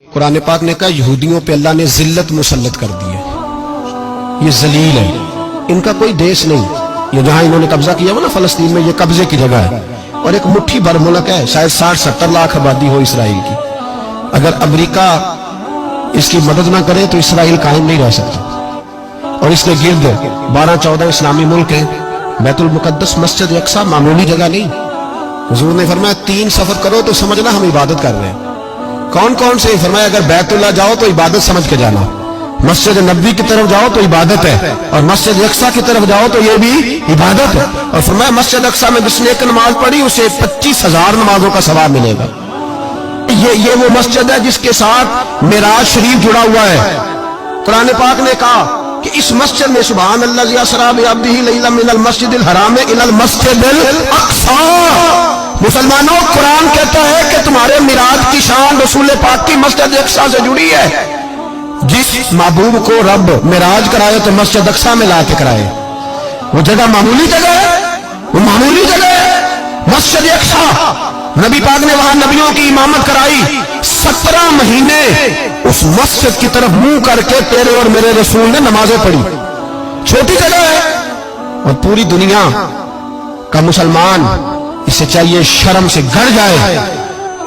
قرآن پاک نے کہا یہودیوں پہ اللہ نے ذلت مسلط کر دی ہے، یہ ذلیل ہے، ان کا کوئی دیش نہیں، یہ جہاں انہوں نے قبضہ کیا ہوا نا فلسطین میں، یہ قبضے کی جگہ ہے اور ایک مٹھی بھر ملک ہے، شاید 60-70 لاکھ آبادی ہو اسرائیل کی۔ اگر امریکہ اس کی مدد نہ کرے تو اسرائیل قائم نہیں رہ سکتا، اور اس کے گرد 12-14 اسلامی ملک ہیں۔ بیت المقدس مسجد اقصیٰ معمولی جگہ نہیں، حضور نے فرمایا 3 سفر کرو تو سمجھنا ہم عبادت کر رہے ہیں۔ کون کون سے؟ فرمایا اگر بیت اللہ جاؤ تو عبادت سمجھ کے جانا، مسجد نبوی کی طرف جاؤ تو عبادت ہے، اور مسجد اقصیٰ کی طرف جاؤ تو یہ بھی عبادت ہے۔ اور فرمایا مسجد اقصیٰ میں جس نے ایک نماز پڑھی اسے 25,000 نمازوں کا ثواب ملے گا۔ یہ وہ مسجد ہے جس کے ساتھ معراج شریف جڑا ہوا ہے۔ قرآن پاک نے کہا کہ اس مسجد میں سبحان اللہ اسریٰ بعبدہ لیلا من المسجد الحرام الی المسجد الاقصیٰ۔ مسلمانوں، قرآن کہتا ہے کہ تمہارے معراج کی شان رسول پاک کی مسجد اقصیٰ سے جڑی ہے۔ جس محبوب کو رب معراج کرائے تو مسجد اقصیٰ میں لا کے کرائے۔ وہ جگہ معمولی جگہ ہے، وہ معمولی جگہ ہے مسجد اقصیٰ۔ نبی پاک نے وہاں نبیوں کی امامت کرائی، 17 مہینے اس مسجد کی طرف منہ کر کے تیرے اور میرے رسول نے نمازیں پڑھی۔ چھوٹی جگہ ہے، اور پوری دنیا کا مسلمان اسے چاہیے شرم سے گڑ جائے۔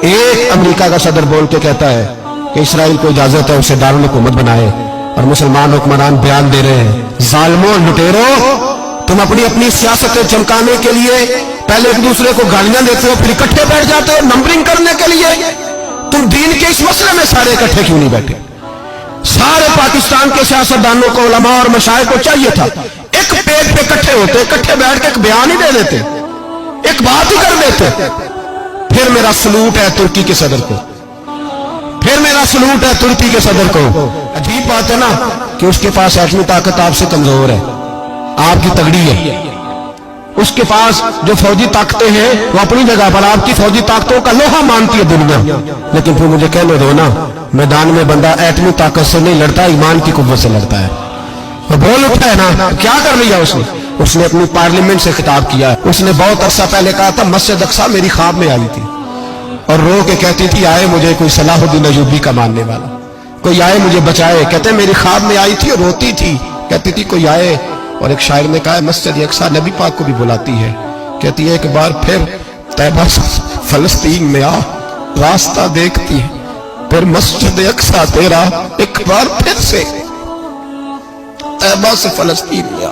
ایک امریکہ کا صدر بول کے کہتا ہے کہ اسرائیل کو اجازت ہے اسے دارالحکومت بنائے، اور مسلمان حکمران بیان دے رہے ہیں ظالموں، لٹیرو، تم اپنی سیاستیں چمکانے کے لیے پہلے ایک دوسرے کو گالیاں دیتے ہو، پھر اکٹھے بیٹھ جاتے ہو نمبرنگ کرنے کے لیے۔ تم دین کے اس مسئلے میں سارے اکٹھے کیوں نہیں بیٹھے؟ سارے پاکستان کے سیاستدانوں کو، علماء اور مشائخ کو چاہیے تھا ایک پیج پہ اکٹھے ہوتے، اکٹھے بیٹھ کے ایک بیان ہی دے دیتے، ایک بات ہی کر دیتے۔ پھر میرا سلوٹ ہے ترکی کے صدر کو، پھر میرا سلوٹ ہے ترکی کے صدر کو۔ عجیب بات ہے نا کہ اس کے پاس ایٹمی طاقت آپ سے کمزور ہے، آپ کی تگڑی ہے۔ اس کے پاس جو فوجی طاقتیں ہیں وہ اپنی جگہ پر، آپ کی فوجی طاقتوں کا لوہا مانتی ہے دنیا، لیکن پھر مجھے کہنے دو نا، میدان میں بندہ ایٹمی طاقت سے نہیں لڑتا، ایمان کی قوت سے لڑتا ہے۔ وہ بول اٹھا ہے نا، کیا کر لیا اس نے اپنی پارلیمنٹ سے خطاب کیا۔ اس نے بہت عرصہ پہلے کہا تھا مسجد اقصیٰ میری خواب میں آئی تھی، اور رو کے کہتی تھی آئے مجھے کوئی صلاح الدین ایوبی کا ماننے والا، کوئی آئے مجھے بچائے۔ کہتے میری خواب میں آئی تھی اور روتی تھی، کہتی تھی کوئی آئے۔ اور ایک شاعر نے کہا مسجد اقصیٰ نبی پاک کو بھی بلاتی ہے، کہتی ہے ایک بار پھر طیبہ فلسطین میں آ، راستہ دیکھتی ہے پھر مسجد اقصیٰ تیرا، ایک بار پھر سے طیبہ سے فلسطین میں آ،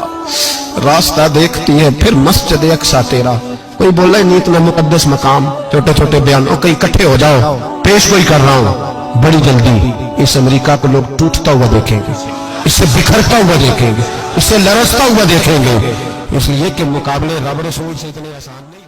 راستہ دیکھتی ہے پھر مسجد اقصیٰ تیرا۔ کوئی بول رہا ہے نہیں اتنا مقدس مقام، چھوٹے چھوٹے بیان، اور کہیں اکٹھے ہو جاؤ، پیش کوئی کر رہا ہوں بڑی جلدی اس امریکہ کو لوگ ٹوٹتا ہوا دیکھیں گے، اس سے بکھرتا ہوا دیکھیں گے، اس سے لرزتا ہوا دیکھیں گے، اس لیے کہ مقابلے رب رسول سے اتنے آسان نہیں۔